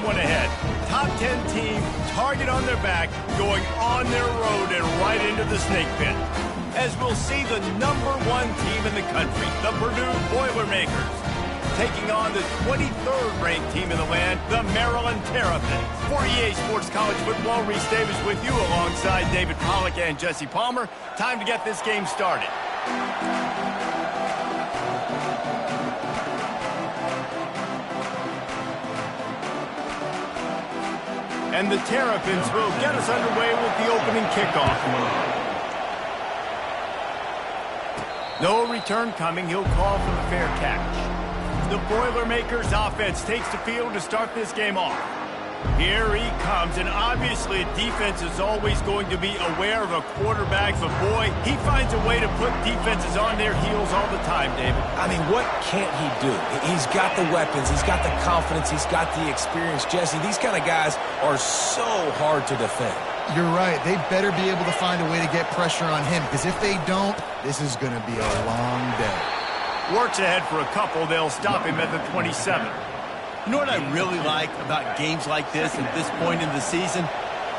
1 ahead. Top 10 team, target on their back, going on their road and right into the snake pit. As we'll see the #1 team in the country, the Purdue Boilermakers, taking on the 23rd ranked team in the land, the Maryland Terrapins. For EA Sports College Football, Reese Davis with you alongside David Pollack and Jesse Palmer. Time to get this game started. And the Terrapins will get us underway with the opening kickoff. No return coming. He'll call for the fair catch. The Boilermakers offense takes the field to start this game off. Here he comes, and obviously defense is always going to be aware of a quarterback, but boy, he finds a way to put defenses on their heels all the time, David. I mean, what can't he do? He's got the weapons, he's got the confidence, he's got the experience. Jesse, these kind of guys are so hard to defend. You're right. They better be able to find a way to get pressure on him, because if they don't, this is going to be a long day. Works ahead for a couple. They'll stop him at the 27. You know what I really like about games like this at this point in the season?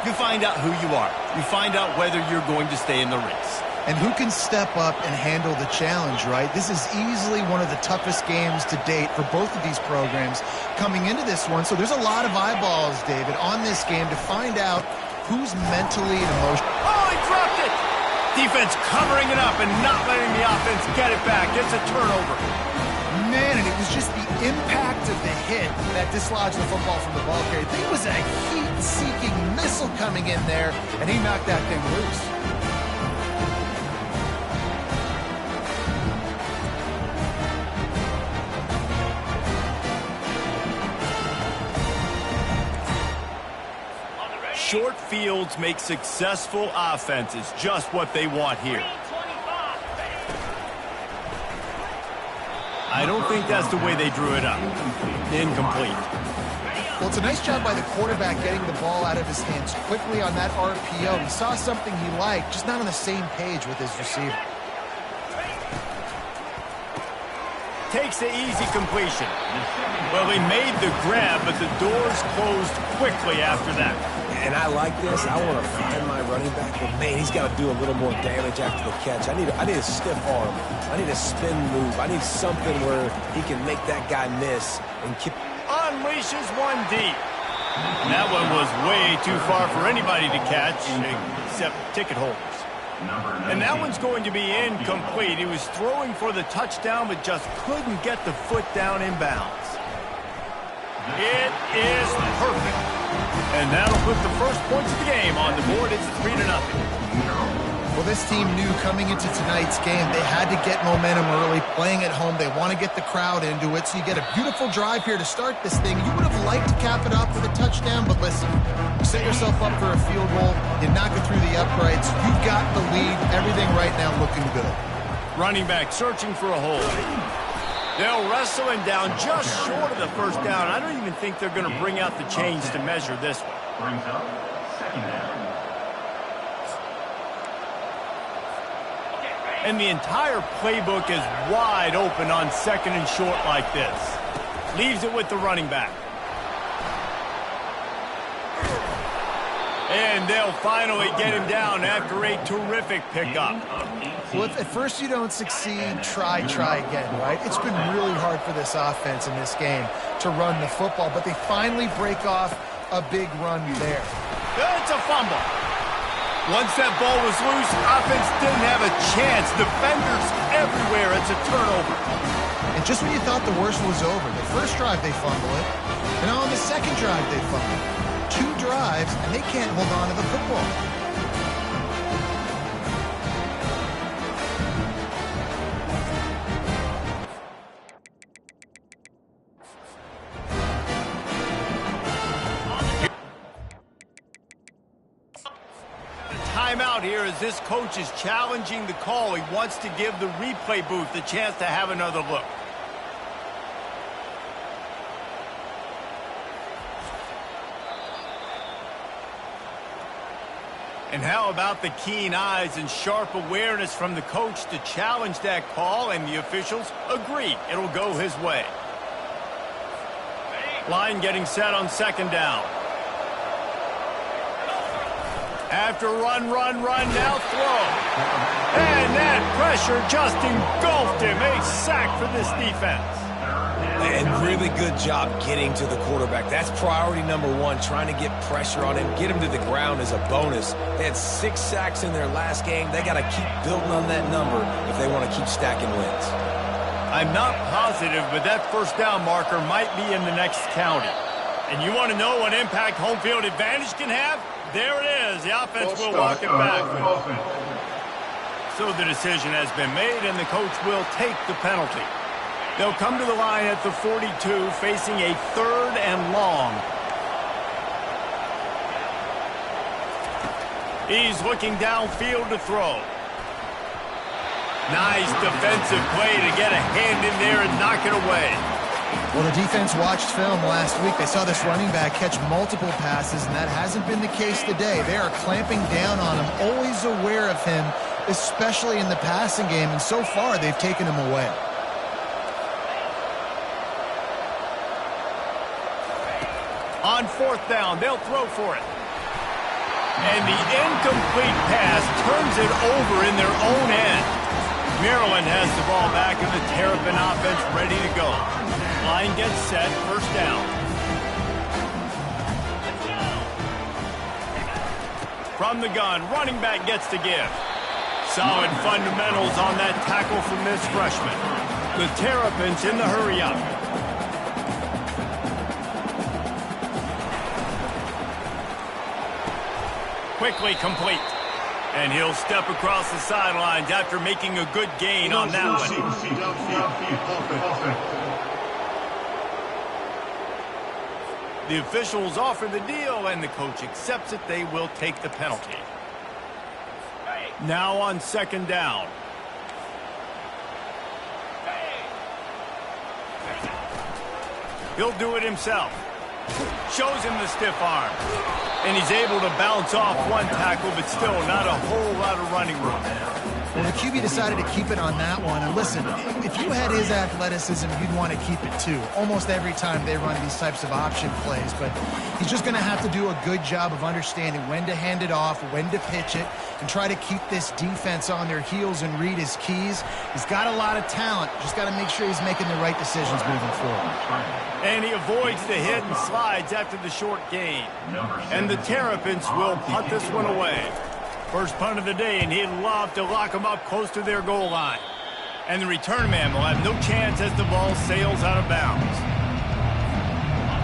You find out who you are. You find out whether you're going to stay in the race. And who can step up and handle the challenge, right? This is easily one of the toughest games to date for both of these programs coming into this one. So there's a lot of eyeballs, David, on this game to find out who's mentally and emotionally. Oh, he dropped it! Defense covering it up and not letting the offense get it back. It's a turnover. Man, and it was just the impact of the hit that dislodged the football from the ball carrier. I think it was a heat-seeking missile coming in there, and he knocked that thing loose. Short fields make successful offenses, just what they want here. I don't think that's the way they drew it up. Incomplete. Well, it's a nice job by the quarterback getting the ball out of his hands quickly on that RPO. He saw something he liked, just not on the same page with his receiver. Takes the easy completion. Well, he made the grab, but the doors closed quickly after that. And I like this. I want to find my running back, but man, he's got to do a little more damage after the catch. I need a stiff arm. I need a spin move. I need something where he can make that guy miss and keep. Unleashes one deep. And that one was way too far for anybody to catch, except ticket holders. And that one's going to be incomplete. He was throwing for the touchdown, but just couldn't get the foot down in bounds. It is perfect. And that'll put the first points of the game on the board. It's 3-0. Well, this team knew coming into tonight's game they had to get momentum early. Playing at home, they want to get the crowd into it. So you get a beautiful drive here to start this thing. You would have liked to cap it off with a touchdown, but listen, you set yourself up for a field goal, you knock it through the uprights, you've got the lead, everything right now looking good. Running back searching for a hole. They'll wrestle him down just short of the first down. I don't even think they're going to bring out the chains to measure this one. Brings up second down. And the entire playbook is wide open on second and short like this. Leaves it with the running back. And they'll finally get him down after a terrific pickup. Well, if at first you don't succeed, try again, right? It's been really hard for this offense in this game to run the football, but they finally break off a big run there. It's a fumble. Once that ball was loose, offense didn't have a chance. Defenders everywhere. It's a turnover. And just when you thought the worst was over, the first drive they fumble it, and on the second drive they fumble it. 2 drives, and they can't hold on to the football. Timeout here as this coach is challenging the call. He wants to give the replay booth the chance to have another look. And how about the keen eyes and sharp awareness from the coach to challenge that call, and the officials agree it'll go his way. Line getting set on second down. After run, now throw. And that pressure just engulfed him. A sack for this defense. And really good job getting to the quarterback. That's priority number one, trying to get pressure on him. Get him to the ground is a bonus. They had 6 sacks in their last game. They got to keep building on that number if they want to keep stacking wins. I'm not positive, but that first down marker might be in the next county. And you want to know what impact home field advantage can have? There it is. The offense will walk it back. So the decision has been made, and the coach will take the penalty. They'll come to the line at the 42, facing a 3rd and long. He's looking downfield to throw. Nice defensive play to get a hand in there and knock it away. Well, the defense watched film last week. They saw this running back catch multiple passes, and that hasn't been the case today. They are clamping down on him, always aware of him, especially in the passing game, and so far they've taken him away. On 4th down, they'll throw for it. And the incomplete pass turns it over in their own end. Maryland has the ball back, and the Terrapin offense ready to go. Line gets set, first down. From the gun, running back gets to give. Solid fundamentals on that tackle from this freshman. The Terrapins in the hurry-up. Quickly complete. And he'll step across the sidelines after making a good gain on that one. The officials offer the deal, and the coach accepts it. They will take the penalty. Now on 2nd down. He'll do it himself. Shows him the stiff arm. And he's able to bounce off one tackle, but still not a whole lot of running room. Well, the QB decided to keep it on that one. And listen, if you had his athleticism, you'd want to keep it too. Almost every time they run these types of option plays. But he's just going to have to do a good job of understanding when to hand it off, when to pitch it, and try to keep this defense on their heels and read his keys. He's got a lot of talent. Just got to make sure he's making the right decisions moving forward. And he avoids the hit and slides after the short gain. And the Terrapins will punt this one away. First punt of the day, and he'd love to lock them up close to their goal line. And the return man will have no chance as the ball sails out of bounds.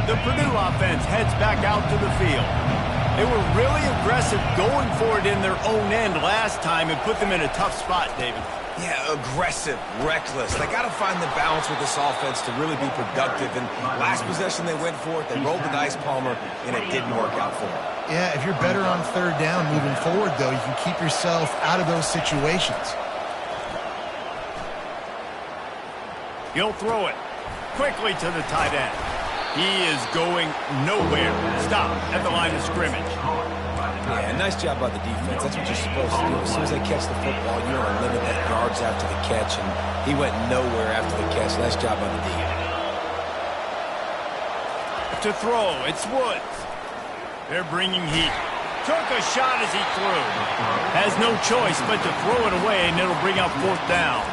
The Purdue offense heads back out to the field. They were really aggressive going for it in their own end last time and put them in a tough spot, David. Yeah, aggressive, reckless. They got to find the balance with this offense to really be productive. And last possession they went for it. They rolled the dice, Palmer, and it didn't work out for them. Yeah, if you're better on 3rd down moving forward, though, you can keep yourself out of those situations. He'll throw it quickly to the tight end. He is going nowhere. Stop at the line of scrimmage. Yeah, nice job by the defense. That's what you're supposed to do. As soon as they catch the football, you want to limit that yards after the catch, and he went nowhere after the catch. Nice job by the defense. To throw, it's Woods. They're bringing heat. Took a shot as he threw. Has no choice but to throw it away, and it'll bring up 4th down.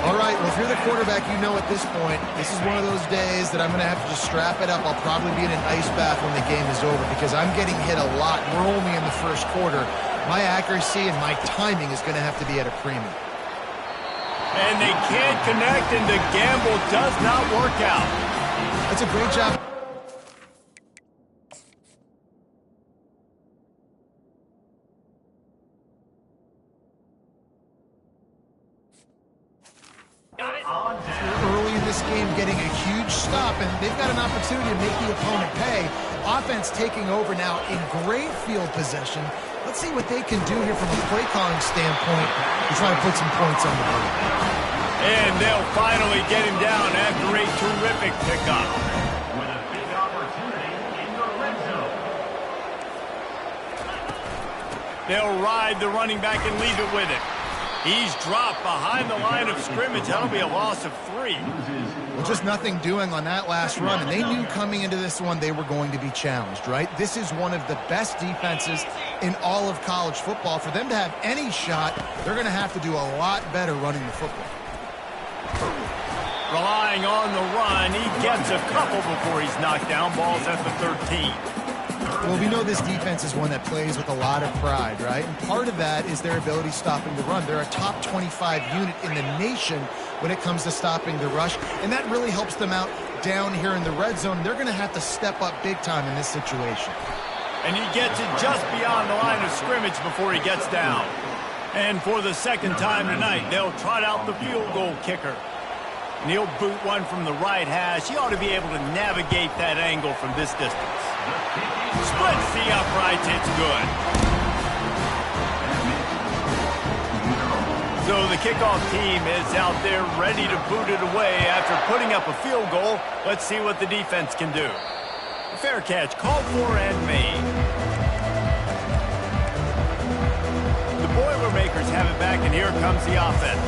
All right, well, if you're the quarterback, you know at this point, this is one of those days that I'm going to have to just strap it up. I'll probably be in an ice bath when the game is over because I'm getting hit a lot. We're only in the first quarter. My accuracy and my timing is going to have to be at a premium. And they can't connect, and the gamble does not work out. That's a great job. Early in this game getting a huge stop, and they've got an opportunity to make the opponent pay. Offense taking over now in great field possession. Let's see what they can do here from a play calling standpoint to try to put some points on the board. And they'll finally get him down after a terrific pickup. With a big opportunity in the red zone. They'll ride the running back and leave it with it. He's dropped behind the line of scrimmage. That'll be a loss of 3. Well, just nothing doing on that last run, and they knew coming into this one they were going to be challenged, right? This is one of the best defenses in all of college football. For them to have any shot, they're going to have to do a lot better running the football. Relying on the run, he gets a couple before he's knocked down. Ball's at the 13. Well, we know this defense is one that plays with a lot of pride, right? And part of that is their ability stopping the run. They're a top 25 unit in the nation when it comes to stopping the rush, and that really helps them out down here in the red zone. They're going to have to step up big time in this situation. And he gets it just beyond the line of scrimmage before he gets down. And for the second time tonight, they'll trot out the field goal kicker. And he'll boot one from the right hash. He ought to be able to navigate that angle from this distance. Splits the uprights, it's good. So the kickoff team is out there ready to boot it away after putting up a field goal. Let's see what the defense can do. Fair catch, called for and made. The Boilermakers have it back, and here comes the offense.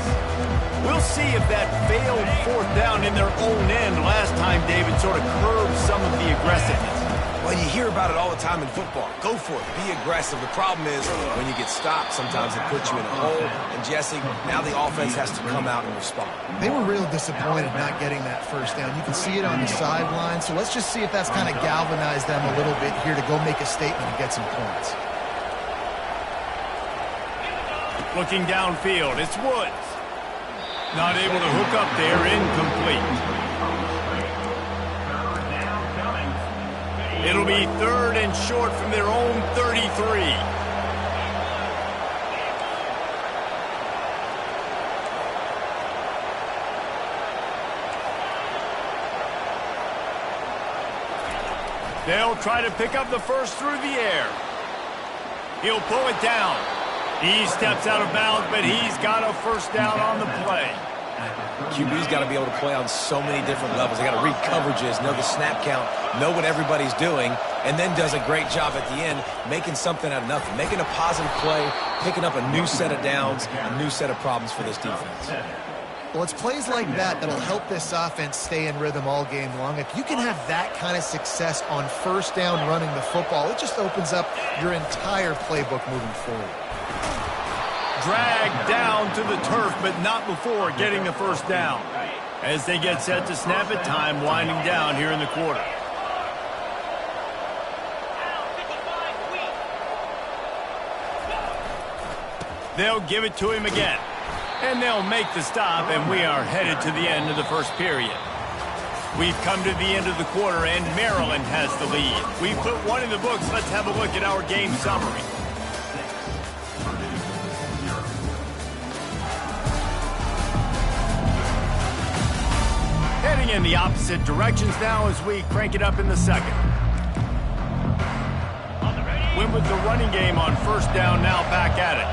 We'll see if that failed fourth down in their own end last time, David, sort of curbed some of the aggressiveness. Well, you hear about it all the time in football. Go for it. Be aggressive. The problem is when you get stopped, sometimes it puts you in a hole. And, Jesse, now the offense has to come out and respond. They were real disappointed not getting that first down. You can see it on the sideline. So let's just see if that's kind of galvanized them a little bit here to go make a statement and get some points. Looking downfield, it's Woods. Not able to hook up there, incomplete. It'll be 3rd and short from their own 33. They'll try to pick up the first through the air. He'll pull it down. He steps out of bounds, but he's got a first down on the play. QB's got to be able to play on so many different levels. They got to read coverages, know the snap count, know what everybody's doing, and then does a great job at the end making something out of nothing, making a positive play, picking up a new set of downs, a new set of problems for this defense. Well, it's plays like that that'll help this offense stay in rhythm all game long. If you can have that kind of success on first down running the football, it just opens up your entire playbook moving forward. Dragged down to the turf, but not before getting the first down. As they get set to snap it, time winding down here in the quarter. They'll give it to him again. And they'll make the stop, and we are headed to the end of the first period. We've come to the end of the quarter, and Maryland has the lead. We put one in the books. Let's have a look at our game summary. Heading in the opposite directions now as we crank it up in the second. Went with the running game on first down, now back at it.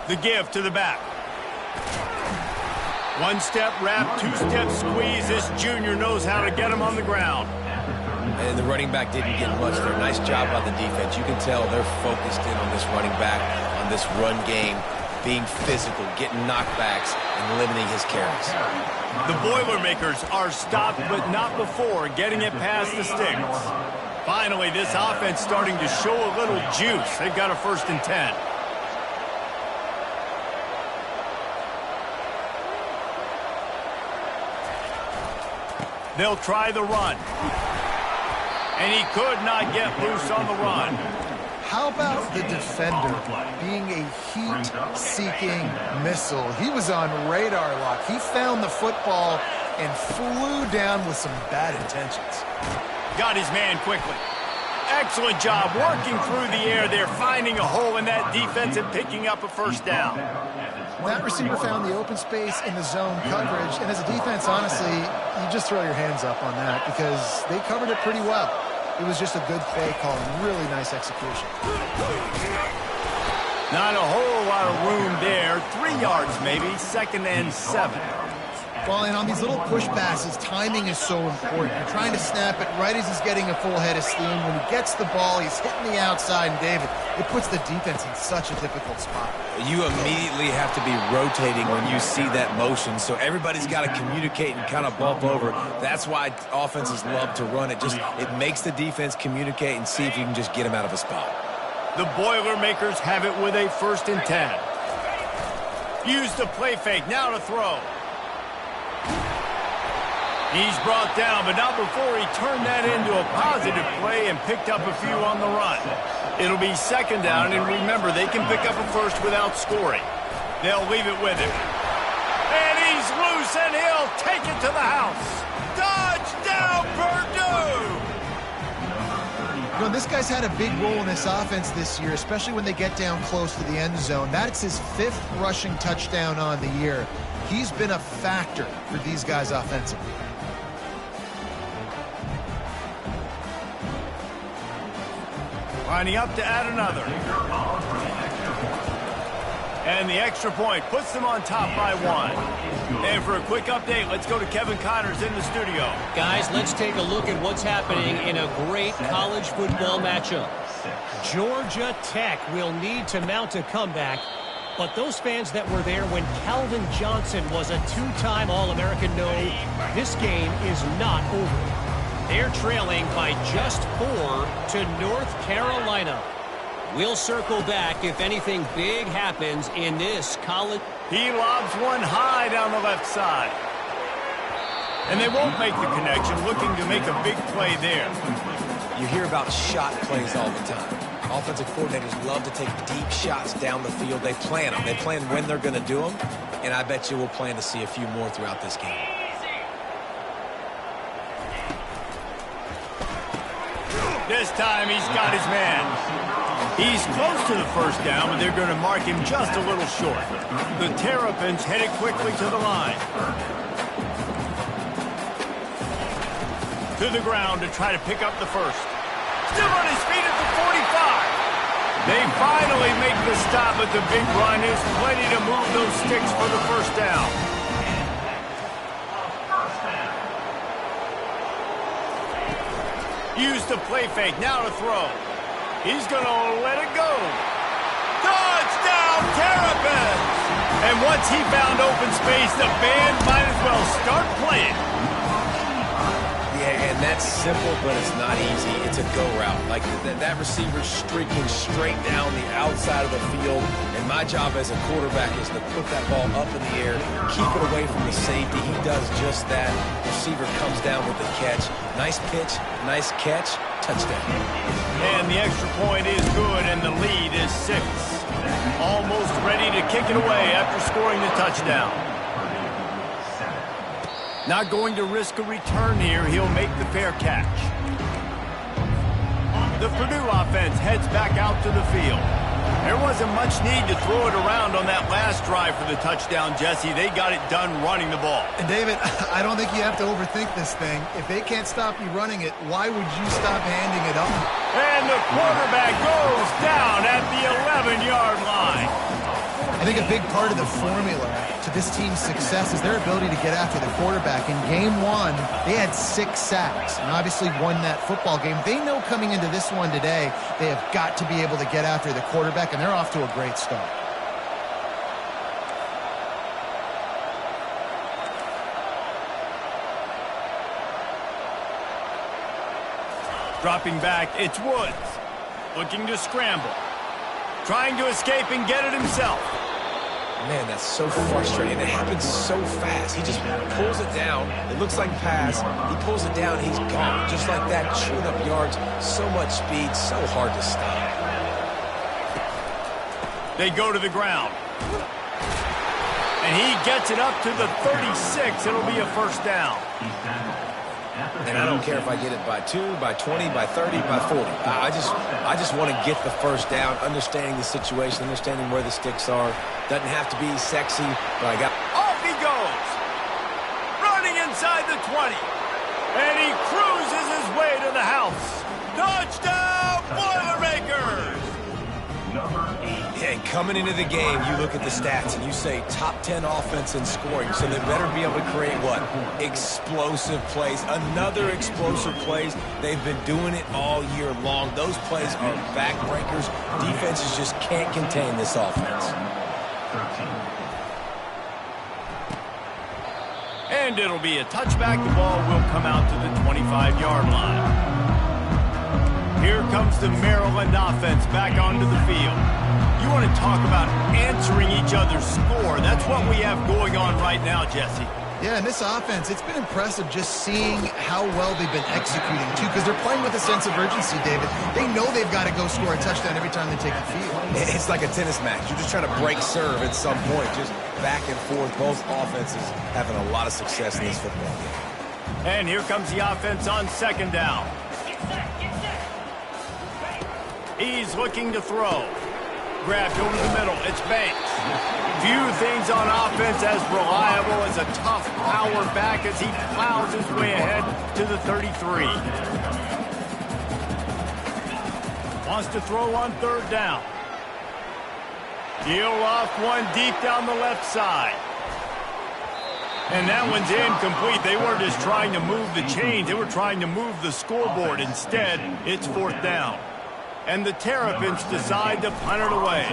The give to the back. One-step wrap, two-step squeeze. This junior knows how to get him on the ground. And the running back didn't get much there. Nice job by the defense. You can tell they're focused in on this running back, on this run game, being physical, getting knockbacks, and limiting his carries. The Boilermakers are stopped, but not before getting it past the sticks. Finally, this offense starting to show a little juice. They've got a 1st and 10. They'll try the run. And he could not get loose on the run. How about the defender being a heat-seeking missile? He was on radar lock. He found the football and flew down with some bad intentions. Got his man quickly. Excellent job working through the air there, finding a hole in that defense and picking up a first down. That receiver found the open space in the zone coverage, and as a defense, honestly, you just throw your hands up on that because they covered it pretty well. It was just a good play call and really nice execution. Not a whole lot of room there. 3 yards maybe, 2nd and 7. Well, and on these little push passes, timing is so important. You're trying to snap it right as he's getting a full head of steam. When he gets the ball, he's hitting the outside, and David, it puts the defense in such a difficult spot. You immediately have to be rotating when you see that motion, so everybody's got to communicate and kind of bump over. That's why offenses love to run it. It makes the defense communicate and see if you can just get him out of a spot. The Boilermakers have it with a 1st and 10. Use the play fake, now to throw. He's brought down, but not before he turned that into a positive play and picked up a few on the run. It'll be 2nd down, and remember, they can pick up a first without scoring. They'll leave it with him. And he's loose, and he'll take it to the house. Touchdown, Purdue! You know, this guy's had a big role in this offense this year, especially when they get down close to the end zone. That's his 5th rushing touchdown on the year. He's been a factor for these guys offensively. Lining up to add another. And the extra point puts them on top by 1. And for a quick update, let's go to Kevin Connors in the studio. Guys, let's take a look at what's happening in a great college football matchup. Georgia Tech will need to mount a comeback, but those fans that were there when Calvin Johnson was a 2-time All-American know this game is not over. They're trailing by just 4 to North Carolina. We'll circle back if anything big happens in this college. He lobs one high down the left side. And they won't make the connection, looking to make a big play there. You hear about shot plays all the time. Offensive coordinators love to take deep shots down the field. They plan them. They plan when they're going to do them. And I bet you we'll plan to see a few more throughout this game. This time he's got his man. He's close to the 1st down, but they're going to mark him just a little short. The Terrapins headed quickly to the line. To the ground to try to pick up the first. Still on his feet at the 45. They finally make the stop, but the big run is plenty to move those sticks for the 1st down. Use the play fake, now to throw. He's going to let it go. Touchdown, Terrapins! And once he found open space, the band might as well start playing. Yeah, and that's simple, but it's not easy. It's a go route. Like that receiver's streaking straight down the outside of the field, and my job as a quarterback is to put that ball up in the air, keep it away from the safety. He does just that. Receiver comes down with the catch. Nice pitch, nice catch, touchdown. And the extra point is good, and the lead is 6. Almost ready to kick it away after scoring the touchdown. Not going to risk a return here. He'll make the fair catch. The Purdue offense heads back out to the field. There wasn't much need to throw it around on that last drive for the touchdown, Jesse. They got it done running the ball. And David, I don't think you have to overthink this thing. If they can't stop you running it, why would you stop handing it up? And the quarterback goes down at the 11-yard line. I think a big part of the formula to this team's success is their ability to get after the quarterback. In game 1, they had 6 sacks and obviously won that football game. They know coming into this one today, they have got to be able to get after the quarterback, and they're off to a great start. Dropping back, it's Woods. Looking to scramble. Trying to escape and get it himself. Man, that's so frustrating. It happens so fast. He just pulls it down. It looks like pass. He pulls it down. He's gone. Just like that, chewing up yards. So much speed. So hard to stop. They go to the ground. And he gets it up to the 36. It'll be a 1st down. And I don't care if I get it by 2, by 20, by 30, by 40. I just want to get the 1st down, understanding the situation, understanding where the sticks are. Doesn't have to be sexy, but I got... Off he goes! Running inside the 20. And he cruises his way to the house. Touchdown, Boilermakers! Yeah, Coming into the game, you look at the stats and you say top 10 offense in scoring, so they better be able to create what? Explosive plays. Another explosive plays. They've been doing it all year long. Those plays are backbreakers. Defenses just can't contain this offense. And it'll be a touchback. The ball will come out to the 25-yard line. Here comes the Maryland offense back onto the field. You want to talk about answering each other's score. That's what we have going on right now, Jesse. Yeah, and this offense, it's been impressive just seeing how well they've been executing, too, because they're playing with a sense of urgency, David. They know they've got to go score a touchdown every time they take the field. It's like a tennis match. You're just trying to break serve at some point, just back and forth. Both offenses having a lot of success in this football game. And here comes the offense on second down. He's looking to throw. Grabbed over the middle. It's Banks. Few things on offense as reliable as a tough power back as he plows his way ahead to the 33. Wants to throw on third down. He'll off one deep down the left side. And that one's incomplete. They weren't just trying to move the chains. They were trying to move the scoreboard. Instead, it's fourth down. And the Terrapins decide to punt it away.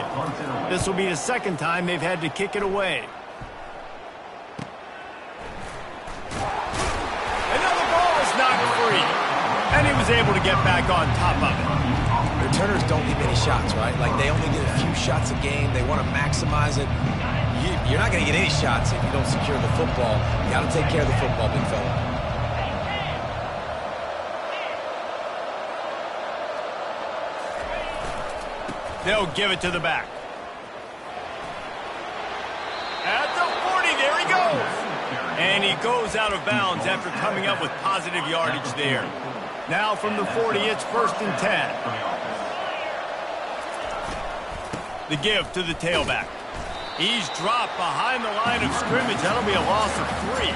This will be the second time they've had to kick it away. Another ball is knocked free. And he was able to get back on top of it. Returners don't need many shots, right? Like, they only get a few shots a game. They want to maximize it. You're not going to get any shots if you don't secure the football. You got to take care of the football, big fella. They'll give it to the back. At the 40, there he goes. And he goes out of bounds after coming up with positive yardage there. Now from the 40, it's 1st and 10. The give to the tailback. He's dropped behind the line of scrimmage. That'll be a loss of 3.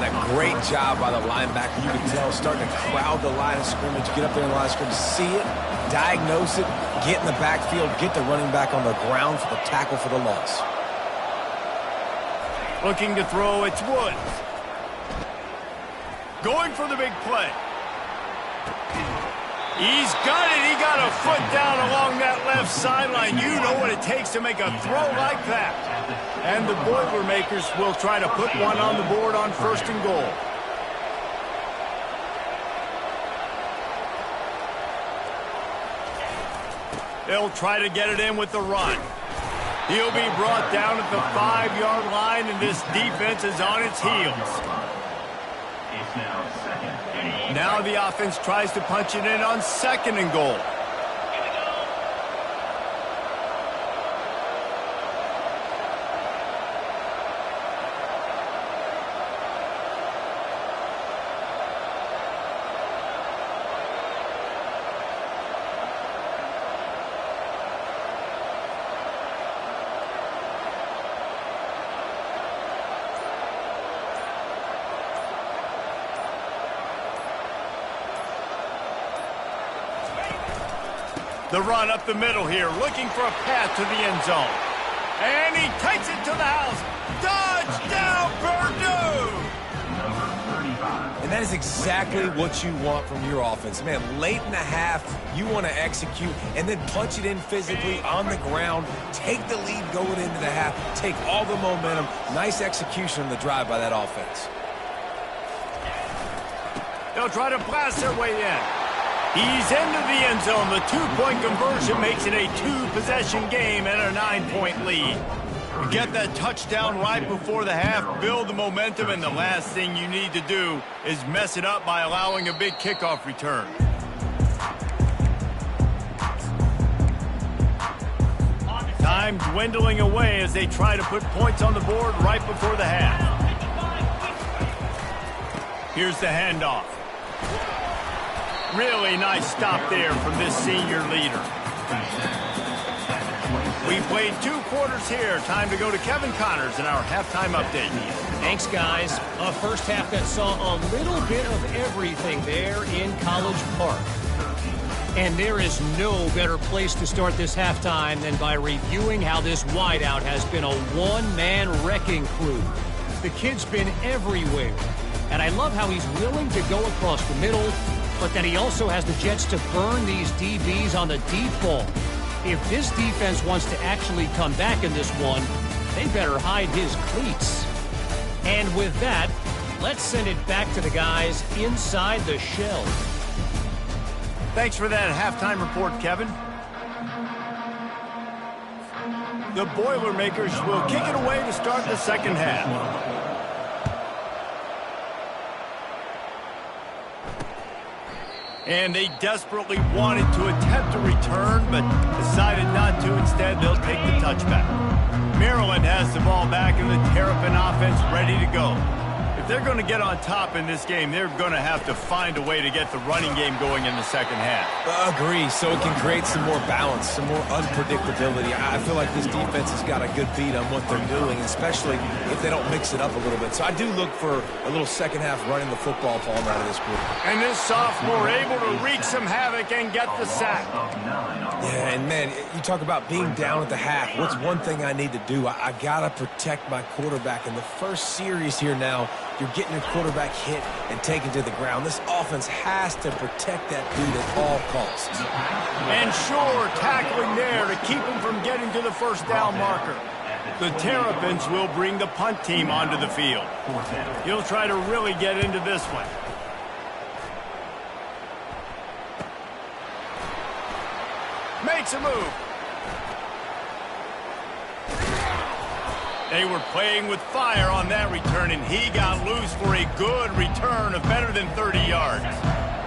And a great job by the linebacker. You can tell starting to crowd the line of scrimmage, get up there in the line of scrimmage, see it, diagnose it, get in the backfield, get the running back on the ground for the tackle for the loss. Looking to throw, it's Woods. Going for the big play. He's got it. He got a foot down along that left sideline. You know what it takes to make a throw like that. And the Boilermakers will try to put one on the board on 1st and goal. They'll try to get it in with the run. He'll be brought down at the 5-yard line, and this defense is on its heels. Now the offense tries to punch it in on 2nd and goal. The run up the middle here, looking for a path to the end zone. And he takes it to the house. Touchdown, Purdue! And that is exactly what you want from your offense. Man, late in the half, you want to execute and then punch it in physically on the ground, take the lead going into the half, take all the momentum. Nice execution on the drive by that offense. They'll try to blast their way in. He's into the end zone. The 2-point conversion makes it a 2-possession game and a 9-point lead. Get that touchdown right before the half, build the momentum, and the last thing you need to do is mess it up by allowing a big kickoff return. Time dwindling away as they try to put points on the board right before the half. Here's the handoff. Really nice stop there from this senior leader. We played 2 quarters here. Time to go to Kevin Connors in our halftime update. Thanks, guys. A first half that saw a little bit of everything there in College Park. And there is no better place to start this halftime than by reviewing how this wideout has been a one-man wrecking crew. The kid's been everywhere, and I love how he's willing to go across the middle, but that he also has the jets to burn these DBs on the deep ball. If this defense wants to actually come back in this one, they better hide his cleats. And with that, let's send it back to the guys inside the shell. Thanks for that halftime report, Kevin. The Boilermakers will kick it away to start the second half. And they desperately wanted to attempt a return, but decided not to. Instead, they'll take the touchback. Maryland has the ball back, and the Terrapin offense ready to go. If they're going to get on top in this game, they're going to have to find a way to get the running game going in the second half. Agree, so it can create some more balance, some more unpredictability. I feel like this defense has got a good beat on what they're doing, especially if they don't mix it up a little bit. So I do look for a little second half running the football ball out of this group. And this sophomore able to wreak some havoc and get the sack. Yeah, and man, you talk about being down at the half. What's one thing I need to do? I got to protect my quarterback. In the first series here now, you're getting your quarterback hit and taken to the ground. This offense has to protect that dude at all costs. And sure, tackling there to keep him from getting to the first down marker. The Terrapins will bring the punt team onto the field. He'll try to really get into this one. Makes a move. They were playing with fire on that return, and he got loose for a good return of better than 30 yards.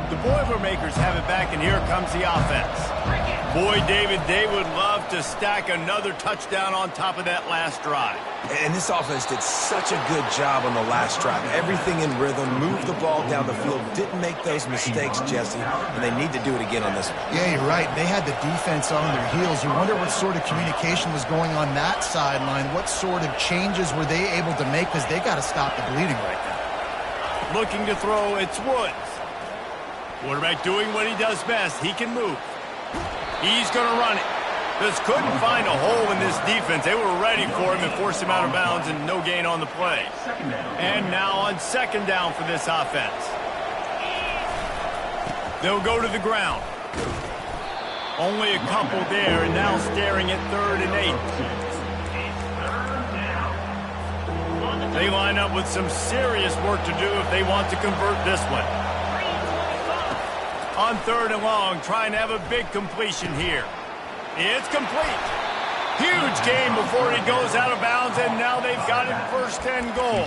The Boilermakers have it back, and here comes the offense. Boy, David, they would love to stack another touchdown on top of that last drive. And this offense did such a good job on the last drive. Everything in rhythm, moved the ball down the field, didn't make those mistakes, Jesse, and they need to do it again on this one. Yeah, you're right. They had the defense on their heels. You wonder what sort of communication was going on that sideline. What sort of changes were they able to make, because they got to stop the bleeding right now. Looking to throw, it's Woods. Quarterback doing what he does best. He can move. He's going to run it. Just couldn't find a hole in this defense. They were ready for him and forced him out of bounds, and no gain on the play. And now on second down for this offense. They'll go to the ground. Only a couple there, and now staring at 3rd and 8. They line up with some serious work to do if they want to convert this one. On 3rd and long, trying to have a big completion here. It's complete. Huge gain before he goes out of bounds, and now they've got him 1st and goal.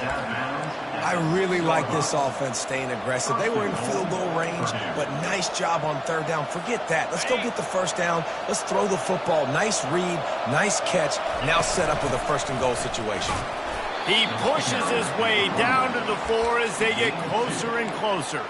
I really like this offense staying aggressive. They were in field goal range, but nice job on 3rd down. Forget that. Let's go get the 1st down. Let's throw the football. Nice read, nice catch. Now set up with a 1st and goal situation. He pushes his way down to the 4 as they get closer and closer.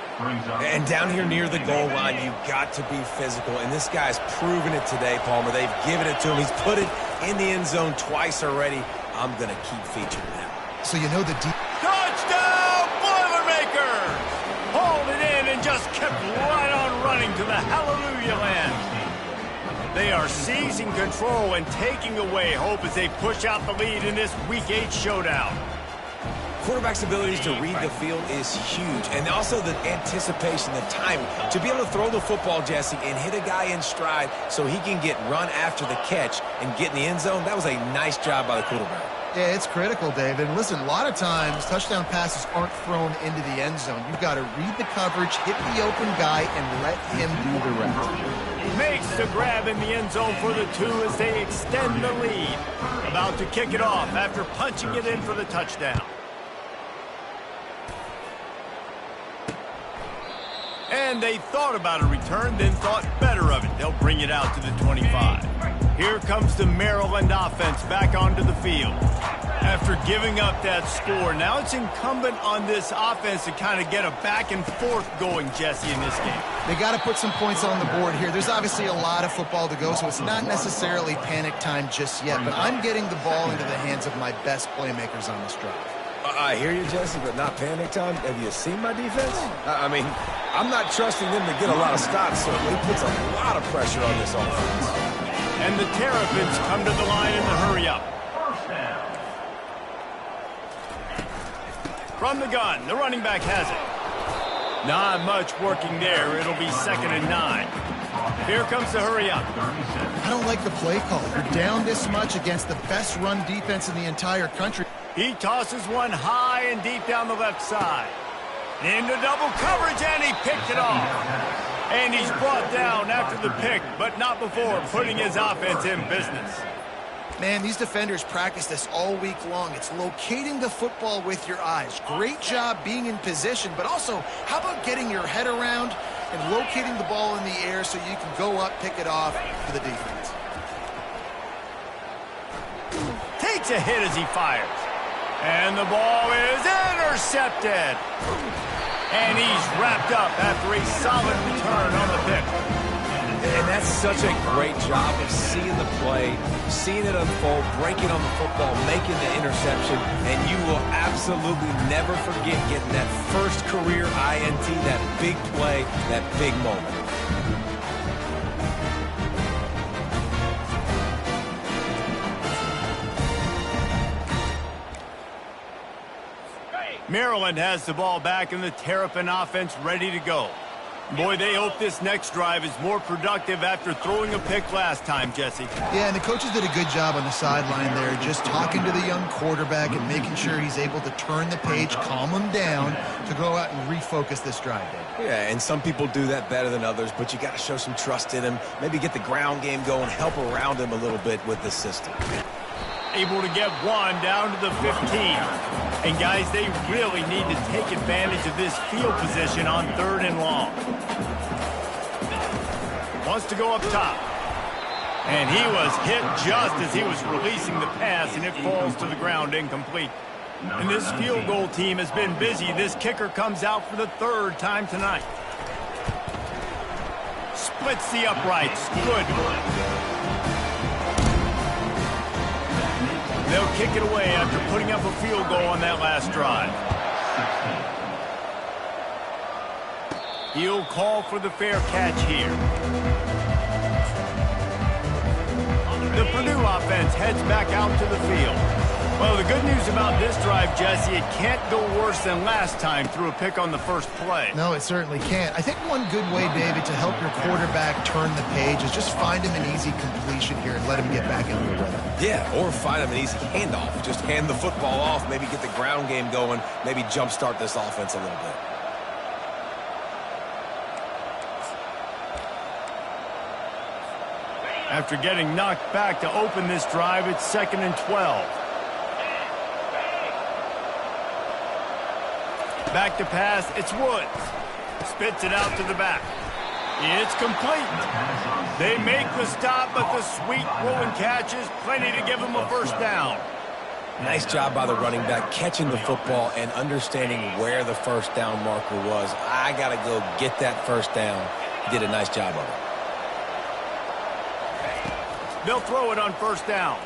And down here near the goal line, you've got to be physical. And this guy's proven it today, Palmer. They've given it to him. He's put it in the end zone twice already. I'm going to keep featuring that. So you know the Touchdown, Boilermakers! Hauled it in and just kept right on running to the hallelujah land. They are seizing control and taking away hope as they push out the lead in this Week 8 showdown. Quarterback's abilities to read the field is huge, and also the anticipation, the timing. To be able to throw the football, Jesse, and hit a guy in stride so he can get run after the catch and get in the end zone, that was a nice job by the quarterback. Yeah, it's critical, David. Listen, a lot of times touchdown passes aren't thrown into the end zone. You've got to read the coverage, hit the open guy, and let him do the rest. Makes the grab in the end zone for the 2 as they extend the lead. About to kick it off after punching it in for the touchdown. And they thought about a return, then thought better of it. They'll bring it out to the 25. Here comes the Maryland offense back onto the field. After giving up that score, now it's incumbent on this offense to kind of get a back and forth going, Jesse, in this game. They got to put some points on the board here. There's obviously a lot of football to go, so it's not necessarily panic time just yet, but I'm getting the ball into the hands of my best playmakers on this drive. I hear you, Jesse, but not panic time. Have you seen my defense? I mean, I'm not trusting them to get a lot of stops, so it puts a lot of pressure on this offense. And the Terrapins come to the line in the hurry-up. From the gun, the running back has it. Not much working there. It'll be 2nd and 9. Here comes the hurry-up. I don't like the play call. You're down this much against the best run defense in the entire country. He tosses one high and deep down the left side. Into double coverage, and he picked it off. And he's brought down after the pick, but not before putting his offense in business. Man, these defenders practice this all week long. It's locating the football with your eyes. Great job being in position, but also, how about getting your head around and locating the ball in the air so you can go up, pick it off for the defense. Takes a hit as he fires. And the ball is intercepted. And he's wrapped up after a solid return on the pick. And that's such a great job of seeing the play, seeing it unfold, breaking on the football, making the interception, and you will absolutely never forget getting that first career INT, that big play, that big moment. Maryland has the ball back and the Terrapin offense ready to go. Boy, they hope this next drive is more productive after throwing a pick last time, Jesse. Yeah, and the coaches did a good job on the sideline there, just talking to the young quarterback and making sure he's able to turn the page, calm him down to go out and refocus this drive. Yeah, and some people do that better than others, but you got to show some trust in him, maybe get the ground game going, help around him a little bit with the system. Able to get one down to the 15. And guys, they really need to take advantage of this field position on 3rd and long. Wants to go up top. And he was hit just as he was releasing the pass, and it falls to the ground incomplete. And this field goal team has been busy. This kicker comes out for the 3rd time tonight. Splits the uprights. Good. They'll kick it away after putting up a field goal on that last drive. He'll call for the fair catch here. The Purdue offense heads back out to the field. Well, the good news about this drive, Jesse, it can't go worse than last time through a pick on the first play. No, it certainly can't. I think one good way, David, to help your quarterback turn the page is just find him an easy completion here and let him get back into the rhythm. Yeah, or find him an easy handoff. Just hand the football off, maybe get the ground game going, maybe jumpstart this offense a little bit. After getting knocked back to open this drive, it's 2nd and 12. Back to pass, it's Woods. Spits it out to the back. It's complete. They make the stop, but the sweet rolling catch is plenty to give them a first down. Nice job by the running back, catching the football and understanding where the first down marker was. I got to go get that first down. He did a nice job of it. They'll throw it on first down.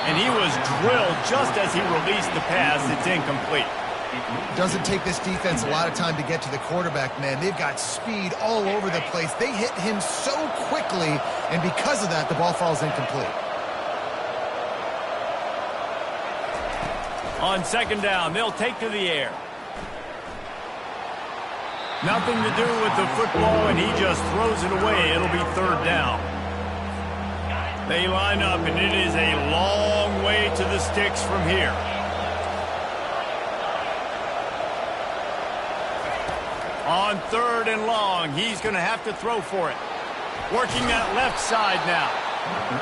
And he was drilled just as he released the pass. It's incomplete. Doesn't take this defense a lot of time to get to the quarterback, man. They've got speed all over the place. They hit him so quickly, and because of that, the ball falls incomplete. On 2nd down, they'll take to the air. Nothing to do with the football, and he just throws it away. It'll be 3rd down. They line up, and it is a long way to the sticks from here. On 3rd and long, he's going to have to throw for it. Working that left side now.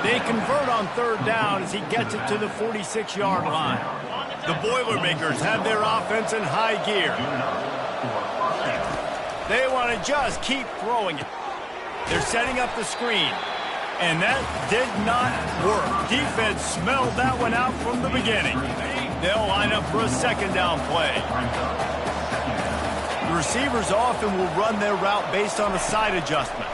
They convert on 3rd down as he gets it to the 46-yard line. The Boilermakers have their offense in high gear. They want to just keep throwing it. They're setting up the screen. And that did not work. Defense smelled that one out from the beginning. They'll line up for a 2nd down play. The receivers often will run their route based on a side adjustment.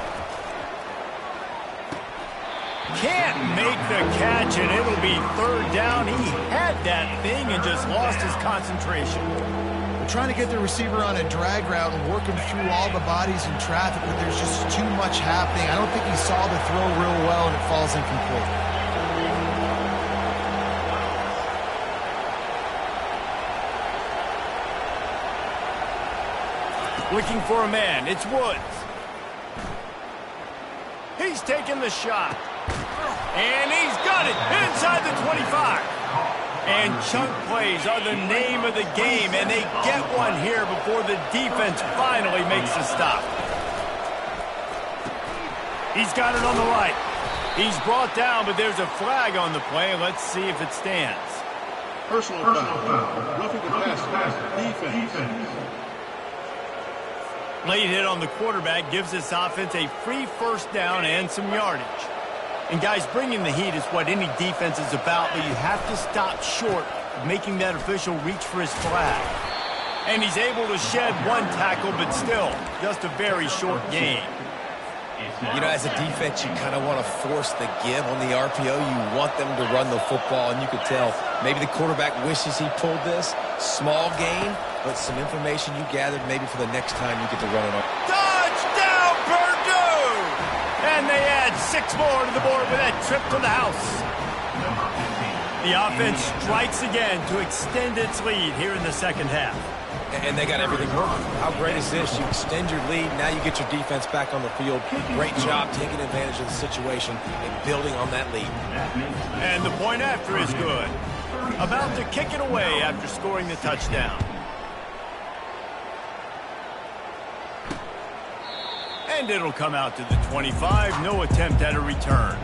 can't make the catch, and it'll be third down. He had that thing and just lost his concentration. They're trying to get the receiver on a drag route and work him through all the bodies in traffic, but there's just too much happening. I don't think he saw the throw real well, and it falls incomplete. Looking for a man. It's Woods. He's taking the shot. And he's got it inside the 25. And chunk plays are the name of the game, and they get one here before the defense finally makes a stop. He's got it on the right. He's brought down, but there's a flag on the play. Let's see if it stands. Personal foul. Roughing the pass. Defense. Late hit on the quarterback gives this offense a free first down and some yardage. And guys, bringing the heat is what any defense is about, but you have to stop short of making that official reach for his flag. And he's able to shed one tackle, but still, just a very short game. You know, as a defense, you kind of want to force the give on the RPO. You want them to run the football, and you could tell maybe the quarterback wishes he pulled this. Small gain, but some information you gathered maybe for the next time you get to run it on. Touchdown, Purdue! And they add 6 more to the board with that trip to the house. The offense strikes again to extend its lead here in the second half. And they got everything working. How great is this? You extend your lead, now you get your defense back on the field. Great job taking advantage of the situation and building on that lead. And the point after is good. About to kick it away after scoring the touchdown. And it'll come out to the 25. No attempt at a return.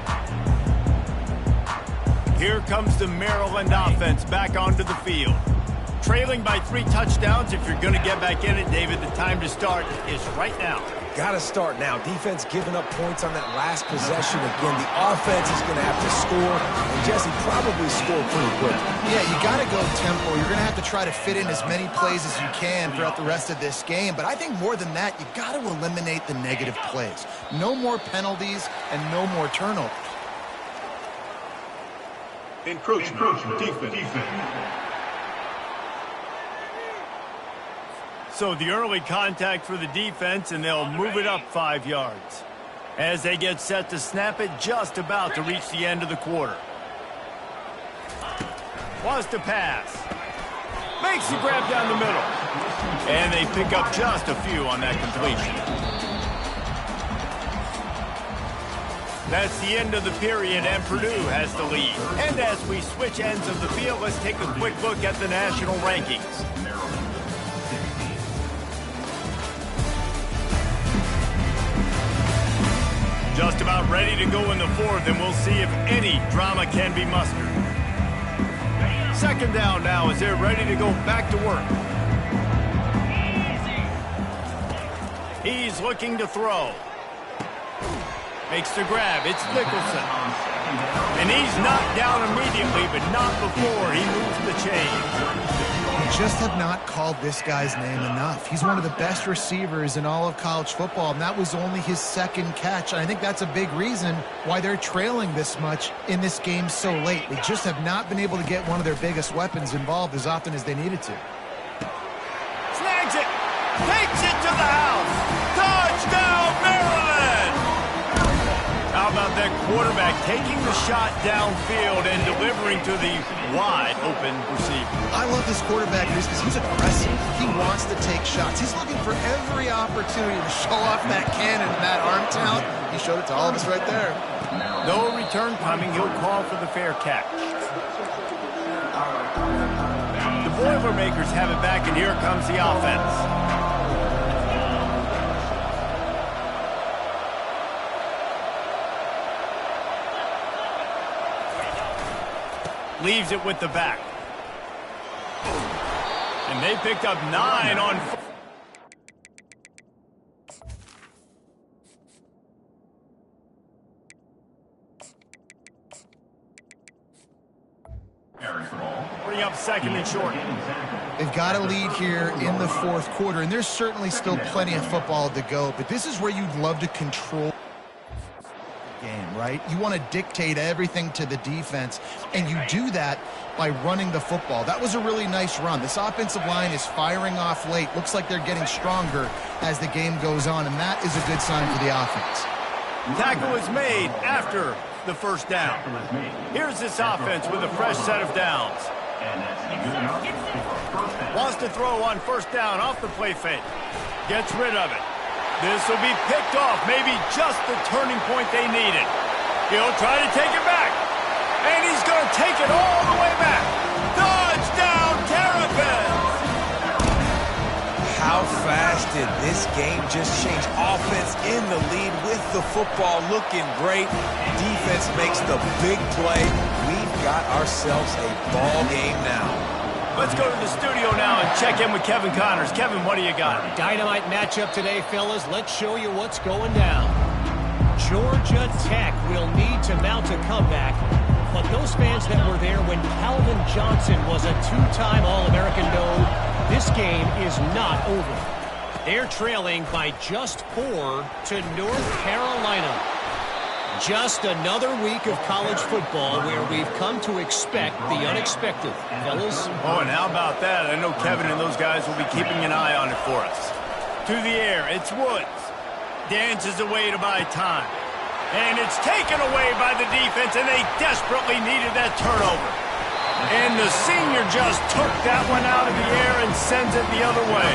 Here comes the Maryland offense back onto the field. Trailing by 3 touchdowns. If you're going to get back in it, David, the time to start is right now. Got to start now. Defense giving up points on that last possession. Again, the offense is going to have to score, and Jesse probably score pretty quick. Yeah, you got to go tempo. You're going to have to try to fit in as many plays as you can throughout the rest of this game. But I think more than that, you got to eliminate the negative plays. No more penalties and no more turnovers. Encroachment. Defense. So the early contact for the defense, and they'll move it up 5 yards. As they get set to snap it, just about to reach the end of the quarter. Wants to pass. Makes the grab down the middle. And they pick up just a few on that completion. That's the end of the period, and Purdue has the lead. And as we switch ends of the field, let's take a quick look at the national rankings. Just about ready to go in the fourth, and we'll see if any drama can be mustered. Second down now as they're ready to go back to work. He's looking to throw. Makes the grab. It's Nicholson. And he's knocked down immediately, but not before he moves the chains. Just have not called this guy's name enough. He's one of the best receivers in all of college football, and that was only his second catch. And I think that's a big reason why they're trailing this much in this game so late. They just have not been able to get one of their biggest weapons involved as often as they needed to. Snags it. Takes it to the house. Touchdown, Maryland! How about that quarterback taking the shot downfield and delivering to the wide-open receiver? I love this quarterback because he's aggressive. He wants to take shots. He's looking for every opportunity to show off that cannon and that arm talent. He showed it to all of us right there. No return coming. He'll call for the fair catch. The Boilermakers have it back, and here comes the offense. Leaves it with the back. And they picked up 9 on... Bring up second and short. They've got a lead here in the fourth quarter, and there's certainly still plenty of football to go, but this is where you'd love to control. game, right? You want to dictate everything to the defense, and you do that by running the football. That was a really nice run. This offensive line is firing off late. Looks like they're getting stronger as the game goes on, and that is a good sign for the offense. Tackle is made after the first down. Here's this offense with a fresh set of downs. Wants to throw on first down off the play fake. Gets rid of it. This will be picked off, maybe just the turning point they needed. He'll try to take it back. And he's going to take it all the way back. Touchdown, Terrapins! How fast did this game just change? Offense in the lead with the football, looking great. Defense makes the big play. We've got ourselves a ball game now. Let's go to the studio now and check in with Kevin Connors. Kevin, what do you got? Dynamite matchup today, fellas. Let's show you what's going down. Georgia Tech will need to mount a comeback, but those fans that were there when Calvin Johnson was a two-time All-American know this game is not over. They're trailing by just 4 to North Carolina. Just another week of college football where we've come to expect the unexpected, fellas. Oh, and how about that? I know Kevin and those guys will be keeping an eye on it for us. To the air, it's Woods. Dances away to buy time. And it's taken away by the defense, and they desperately needed that turnover. And the senior just took that one out of the air and sends it the other way.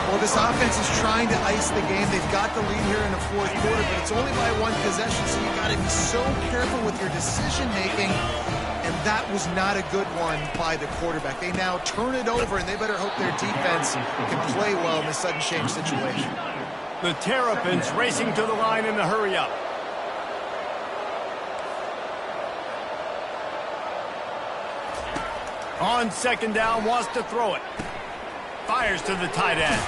Well, this offense is trying to ice the game. They've got the lead here in the fourth quarter, but it's only by one possession, so you got to be so careful with your decision-making, and that was not a good one by the quarterback. They now turn it over, and they better hope their defense can play well in this sudden change situation. The Terrapins racing to the line in the hurry-up. On second down, wants to throw it. Fires to the tight end.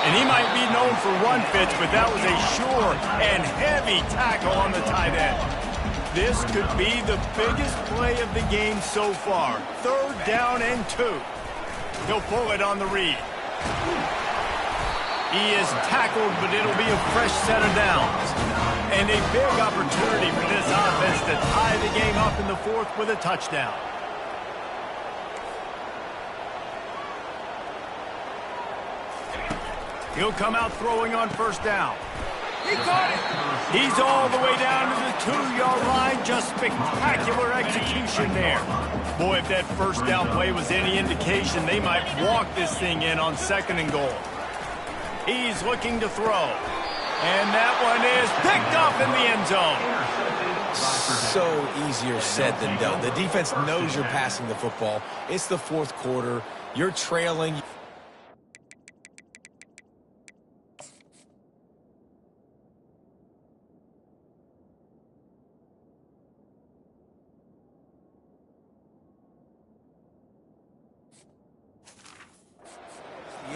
And he might be known for run fits, but that was a sure and heavy tackle on the tight end. This could be the biggest play of the game so far. 3rd down and 2. He'll pull it on the read. He is tackled, but it'll be a fresh set of downs. And a big opportunity for this offense to tie the game up in the 4th with a touchdown. He'll come out throwing on first down. He got it. He's all the way down to the 2-yard line. Just spectacular execution there. Boy, if that first down play was any indication, they might walk this thing in on 2nd and goal. He's looking to throw. And that one is picked up in the end zone. So easier said than done. The defense knows you're passing the football. It's the 4th quarter. You're trailing.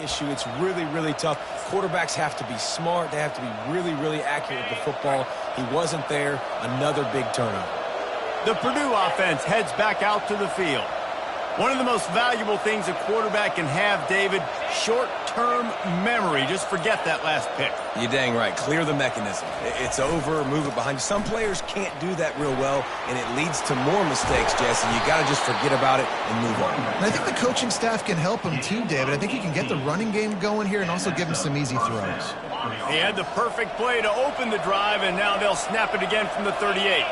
Issue. It's really, really tough. Quarterbacks have to be smart. They have to be really, really accurate with the football. He wasn't there. Another big turnover. The Purdue offense heads back out to the field. One of the most valuable things a quarterback can have, David, short-term memory. Just forget that last pick. You're dang right. Clear the mechanism. It's over. Move it behind you. Some players can't do that real well, and it leads to more mistakes, Jesse. You got to just forget about it and move on. And I think the coaching staff can help him too, David. I think he can get the running game going here and also give him some easy throws. He had the perfect play to open the drive, and now they'll snap it again from the 38.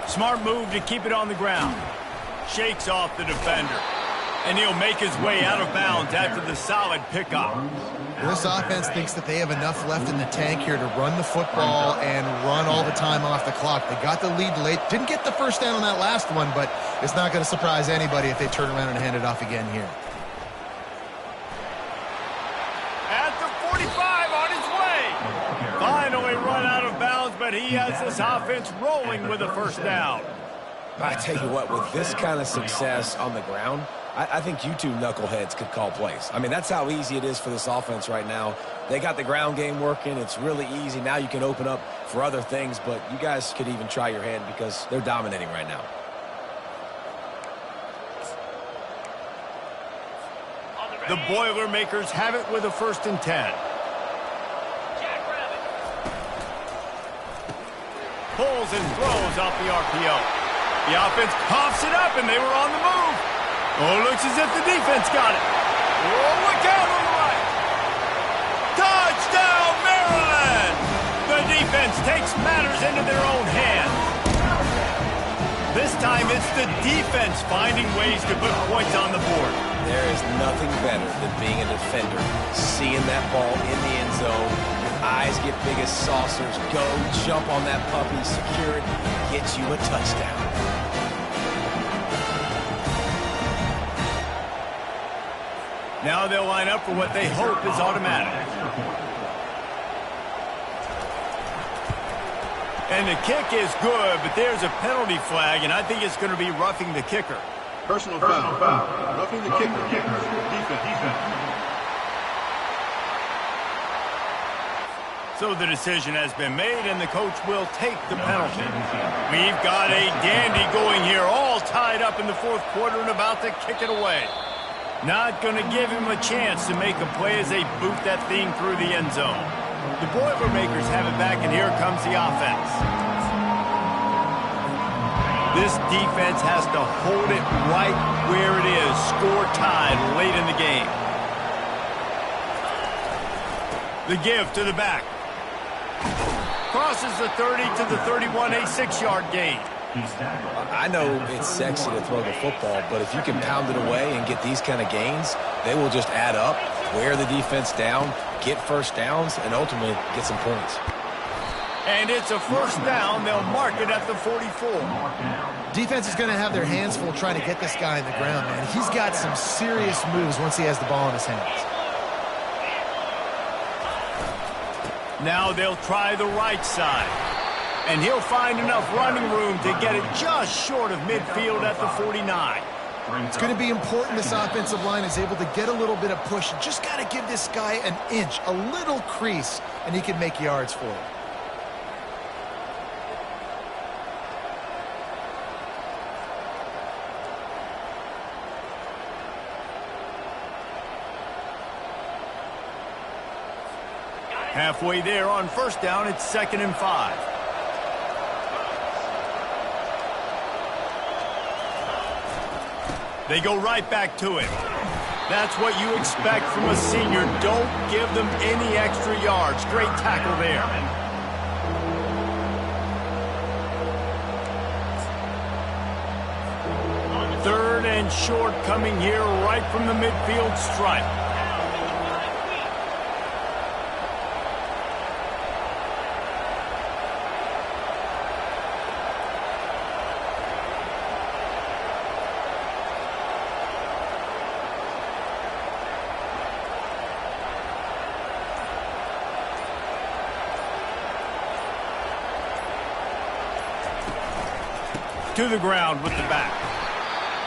Smart move to keep it on the ground. Shakes off the defender. And he'll make his way out of bounds after the solid pickup. This offense thinks that they have enough left in the tank here to run the football and run all the time off the clock. They got the lead late. Didn't get the first down on that last one, but it's not going to surprise anybody if they turn around and hand it off again here. At the 45 on his way. Finally run out of bounds, but he has this offense rolling with a first down. I tell you what, with this kind of success on the ground, I think you two knuckleheads could call plays. I mean, that's how easy it is for this offense right now. They got the ground game working. It's really easy. Now you can open up for other things, but you guys could even try your hand because they're dominating right now. The Boilermakers have it with a 1st and 10. pulls and throws off the RPO. The offense coughs it up, and they were on the move. Oh, looks as if the defense got it. Oh, look out on the right. Touchdown, Maryland! The defense takes matters into their own hands. This time, it's the defense finding ways to put points on the board. There is nothing better than being a defender, seeing that ball in the end zone. Your eyes get big as saucers. Go, jump on that puppy, secure it, get you a touchdown. Now they'll line up for what they hope is automatic. And the kick is good, but there's a penalty flag, and I think it's going to be roughing the kicker. Personal foul. Roughing the kicker. Defense. So the decision has been made, and the coach will take the penalty. We've got a dandy going here, all tied up in the fourth quarter and about to kick it away. Not going to give him a chance to make a play as they boot that thing through the end zone. The Boilermakers have it back, and here comes the offense. This defense has to hold it right where it is. Score tied late in the game. The give to the back. Crosses the 30 to the 31, a 6-yard gain. I know it's sexy to throw the football, but if you can pound it away and get these kind of gains, they will just add up, wear the defense down, get first downs, and ultimately get some points. And it's a first down. They'll mark it at the 44. Defense is going to have their hands full trying to get this guy in the ground, man. He's got some serious moves once he has the ball in his hands. Now they'll try the right side. And he'll find enough running room to get it just short of midfield at the 49. It's going to be important this offensive line is able to get a little bit of push. Just got to give this guy an inch, a little crease, and he can make yards for it. Halfway there on first down, it's 2nd and 5. They go right back to it. That's what you expect from a senior. Don't give them any extra yards. Great tackle there. 3rd and short coming here right from the midfield stripe. To the ground with the back.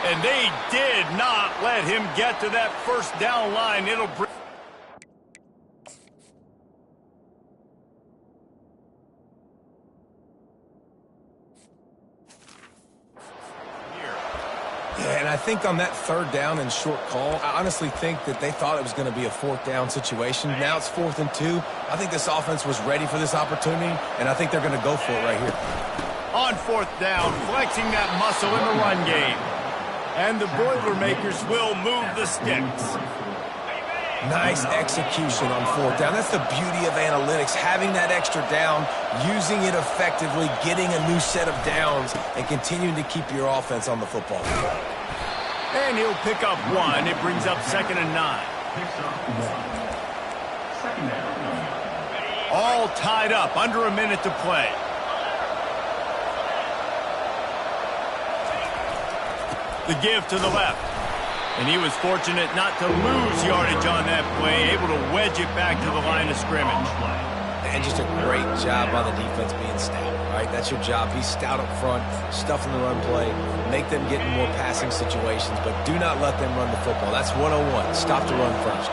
And they did not let him get to that first down line. It'll bring... Yeah, and I think on that 3rd down and short call, I honestly think that they thought it was going to be a 4th down situation. Now it's 4th and 2. I think this offense was ready for this opportunity, and I think they're going to go for it right here. On 4th down, flexing that muscle in the run game. And the Boilermakers will move the sticks. Nice execution on 4th down. That's the beauty of analytics, having that extra down, using it effectively, getting a new set of downs, and continuing to keep your offense on the football field. And he'll pick up 1. It brings up 2nd and 9. All tied up, under a minute to play. The give to the left. And he was fortunate not to lose yardage on that play, able to wedge it back to the line of scrimmage. And just a great job by the defense being stout, right? That's your job. Be stout up front, stuff in the run play, make them get in more passing situations, but do not let them run the football. That's 101. Stop the run first.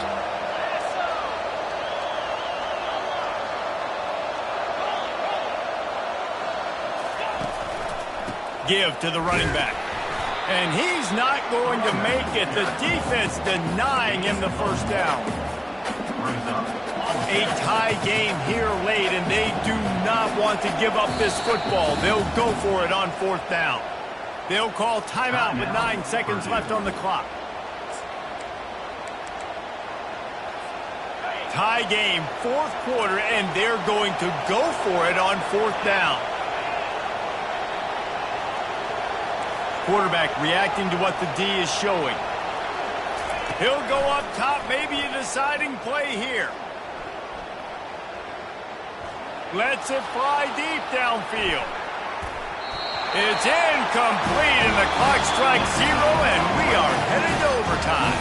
Give to the running back. And he's not going to make it. The defense denying him the first down. A tie game here late, and they do not want to give up this football. They'll go for it on 4th down. They'll call timeout with 9 seconds left on the clock. Tie game, 4th quarter, and they're going to go for it on 4th down. Quarterback reacting to what the D is showing. He'll go up top, maybe a deciding play here. Lets it fly deep downfield. It's incomplete, and the clock strikes 0, and we are headed to overtime.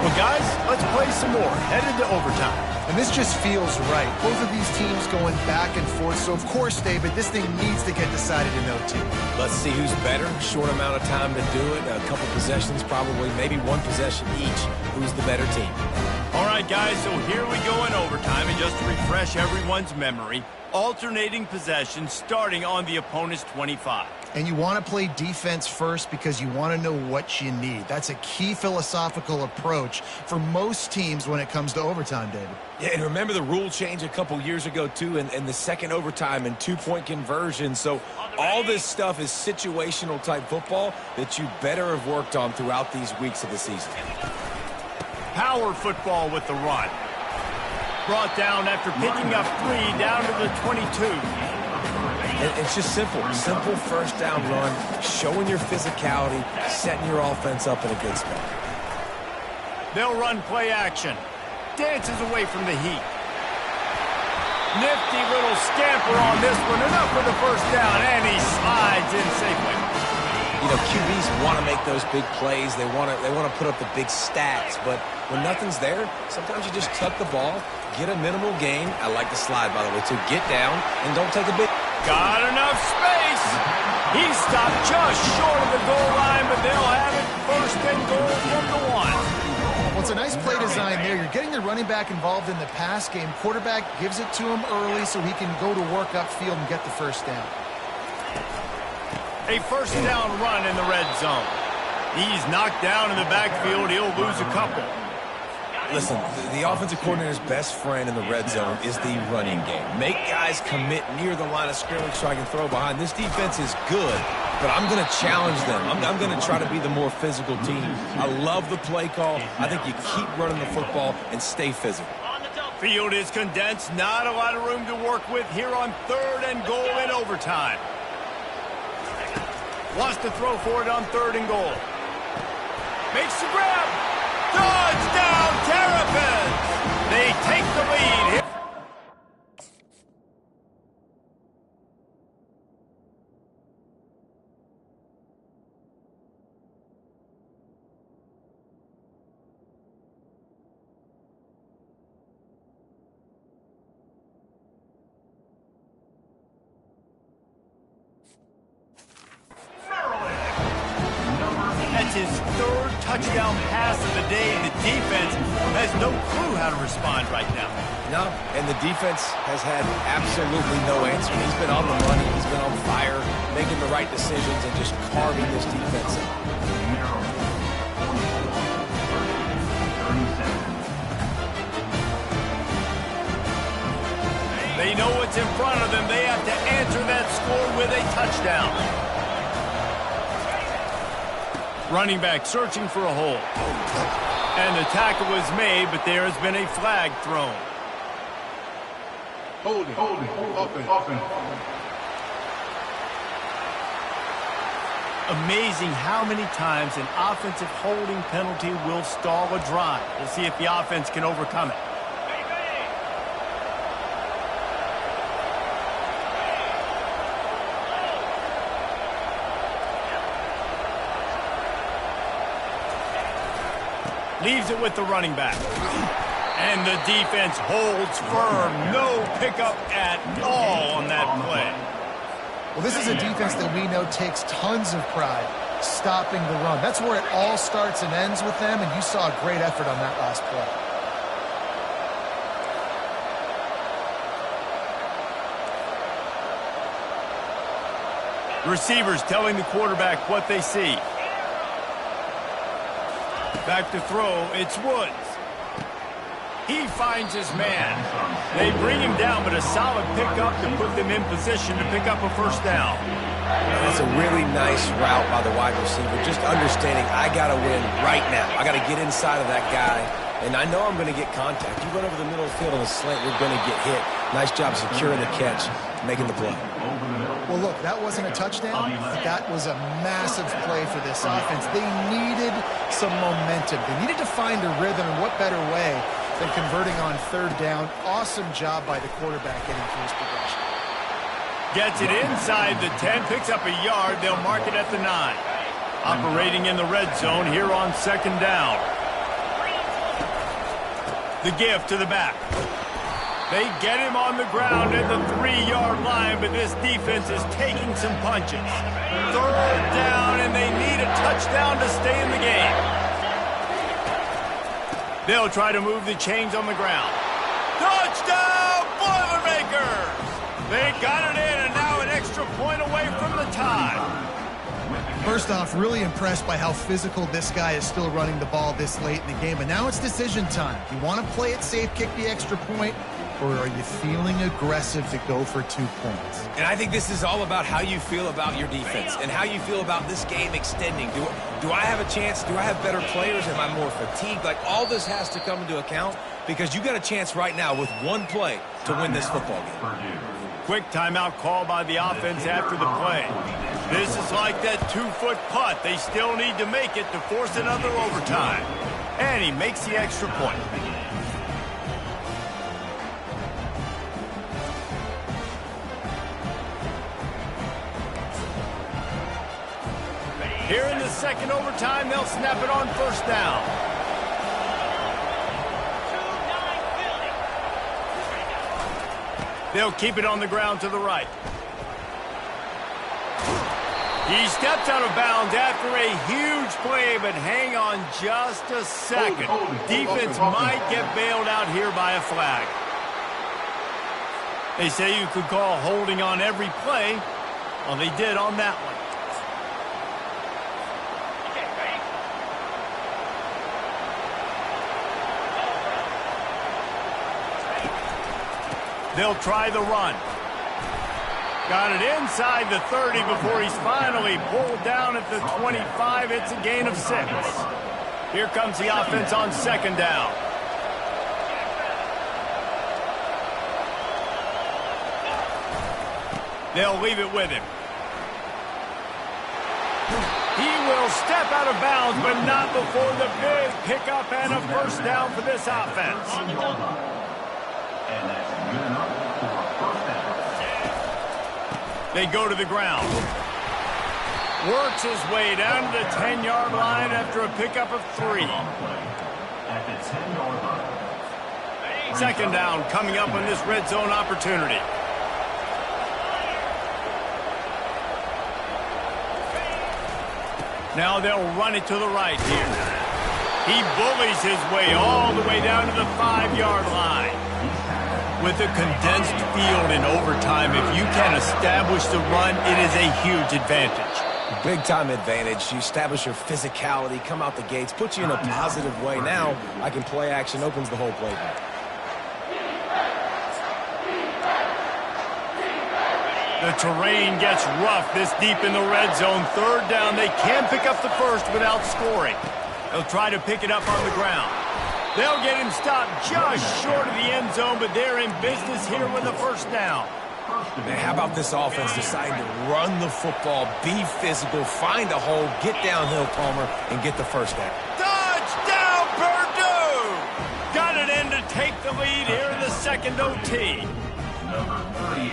Well, guys, let's play some more. Headed to overtime. And this just feels right. Both of these teams going back and forth. So, of course, David, this thing needs to get decided in OT. Let's see who's better. Short amount of time to do it. A couple possessions, probably, maybe one possession each. Who's the better team? All right, guys, so here we go in overtime. And just to refresh everyone's memory, alternating possessions starting on the opponent's 25. And you want to play defense first because you want to know what you need. That's a key philosophical approach for most teams when it comes to overtime, David. Yeah, and remember the rule change a couple years ago, too, and the second overtime and 2-point conversion. So all this stuff is situational type football that you better have worked on throughout these weeks of the season. Power football with the run. Brought down after picking up 3 down to the 22. It's just simple. Simple first down run, showing your physicality, setting your offense up in a good spot. They'll run play action. Dances away from the heat. Nifty little scamper on this one. Enough for the first down, and he slides in safely. You know, QBs want to make those big plays. They want to put up the big stats. But when nothing's there, sometimes you just tuck the ball, get a minimal gain. I like the slide, by the way, to get down and don't take a big... Got enough space. He stopped just short of the goal line, but they'll have it 1st and goal from the 1. Well, it's a nice play design there. You're getting the running back involved in the pass game. Quarterback gives it to him early so he can go to work upfield and get the first down. A 1st down run in the red zone. He's knocked down in the backfield. He'll lose a couple. Listen, the offensive coordinator's best friend in the red zone is the running game. Make guys commit near the line of scrimmage so I can throw behind. This defense is good, but I'm going to challenge them. I'm going to try to be the more physical team. I love the play call. I think you keep running the football and stay physical. Field is condensed. Not a lot of room to work with here on 3rd and goal in overtime. Wants to throw for it on 3rd and goal. Makes the grab. Touchdown, Terrapins! They take the lead here. That's his 3rd touchdown pass of the day, and the defense has no clue how to respond right now. No, and the defense has had absolutely no answer. He's been on the money, he's been on fire, making the right decisions and just carving this defense up. They know what's in front of them. They have to answer that score with a touchdown. Running back searching for a hole. And the tackle was made, but there has been a flag thrown. Holding. Offense. Amazing how many times an offensive holding penalty will stall a drive. We'll see if the offense can overcome it. Leaves it with the running back. And the defense holds firm. No pickup at all on that play. Well, this is a defense that we know takes tons of pride stopping the run. That's where it all starts and ends with them, and you saw a great effort on that last play. Receivers telling the quarterback what they see. Back to throw, it's Woods. He finds his man. They bring him down, but a solid pickup to put them in position to pick up a first down. That's a really nice route by the wide receiver. Just understanding I got to win right now. I got to get inside of that guy, and I know I'm going to get contact. You run over the middle of the field on a slant, you're going to get hit. Nice job securing the catch, making the play. Well, look, that wasn't a touchdown, but that was a massive play for this offense. They needed some momentum. They needed to find a rhythm, and what better way than converting on third down. Awesome job by the quarterback getting through his progression. Gets it inside the 10, picks up a yard. They'll mark it at the 9. Operating in the red zone here on second down. The give to the back. They get him on the ground at the 3-yard line, but this defense is taking some punches. Third down, and they need a touchdown to stay in the game. They'll try to move the chains on the ground. Touchdown, Boilermakers! They got it in, and now an extra point away from the tie. First off, really impressed by how physical this guy is still running the ball this late in the game. But now it's decision time. You want to play it safe, kick the extra point, or are you feeling aggressive to go for 2 points? And I think this is all about how you feel about your defense and how you feel about this game extending. Do I have a chance? Do I have better players? Am I more fatigued? Like, all this has to come into account because you got a chance right now with one play to win this football game. Quick timeout call by the offense after the play. This is like that 2-foot putt. They still need to make it to force another overtime. And he makes the extra point. Here in the second overtime, they'll snap it on first down. They'll keep it on the ground to the right. He steps out of bounds after a huge play, but hang on just a second. Defense might get bailed out here by a flag. They say you could call holding on every play. Well, they did on that one. They'll try the run. Got it inside the 30 before he's finally pulled down at the 25. It's a gain of 6. Here comes the offense on second down. They'll leave it with him. He will step out of bounds, but not before the big pickup and a first down for this offense. And that's good enough for a first down. They go to the ground. Works his way down to the 10-yard line after a pickup of 3. At the 10-yard line. Second down coming up on this red zone opportunity. Now they'll run it to the right here. He bullies his way all the way down to the 5-yard line. With a condensed field in overtime, if you can establish the run, it is a huge advantage. Big-time advantage. You establish your physicality, come out the gates, put you in a positive way. Now I can play action, opens the whole playbook. The terrain gets rough this deep in the red zone. Third down, they can pick up the first without scoring. They'll try to pick it up on the ground. They'll get him stopped just short of the end zone, but they're in business here with a first down. Man, how about this offense deciding to run the football, be physical, find a hole, get downhill, Palmer, and get the first down. Touchdown, Purdue! Got it in to take the lead here in the second OT.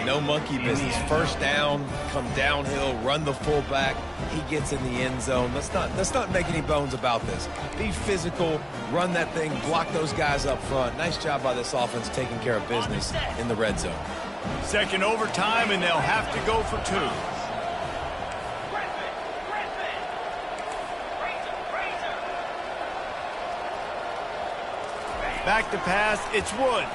No monkey business. First down, come downhill, run the fullback. He gets in the end zone. Let's not make any bones about this. Be physical, run that thing, block those guys up front. Nice job by this offense taking care of business in the red zone. Second overtime, and they'll have to go for 2. Back to pass, it's Woods.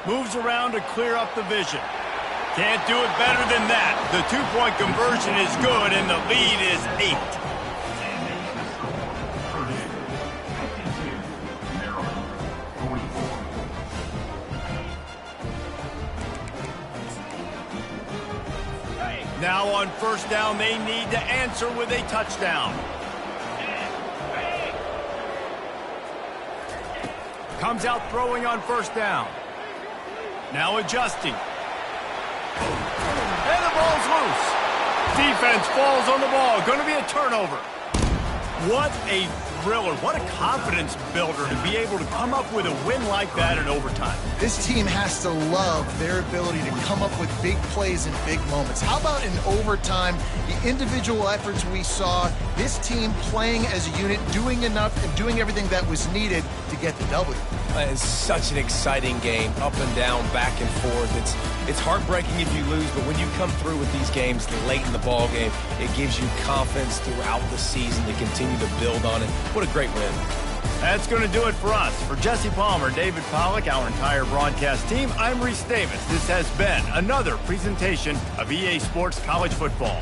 Moves around to clear up the vision. Can't do it better than that. The 2-point conversion is good, and the lead is 8. Now on first down, they need to answer with a touchdown. Comes out throwing on first down. Now adjusting. And the ball's loose. Defense falls on the ball. Going to be a turnover. What a thriller. What a confidence builder to be able to come up with a win like that in overtime. This team has to love their ability to come up with big plays in big moments. How about in overtime, the individual efforts we saw, this team playing as a unit, doing enough and doing everything that was needed to get the W. It's such an exciting game, up and down, back and forth. It's heartbreaking if you lose, but when you come through with these games late in the ball game, it gives you confidence throughout the season to continue to build on it. What a great win. That's going to do it for us. For Jesse Palmer, David Pollack, our entire broadcast team, I'm Reese Davis. This has been another presentation of EA Sports College Football.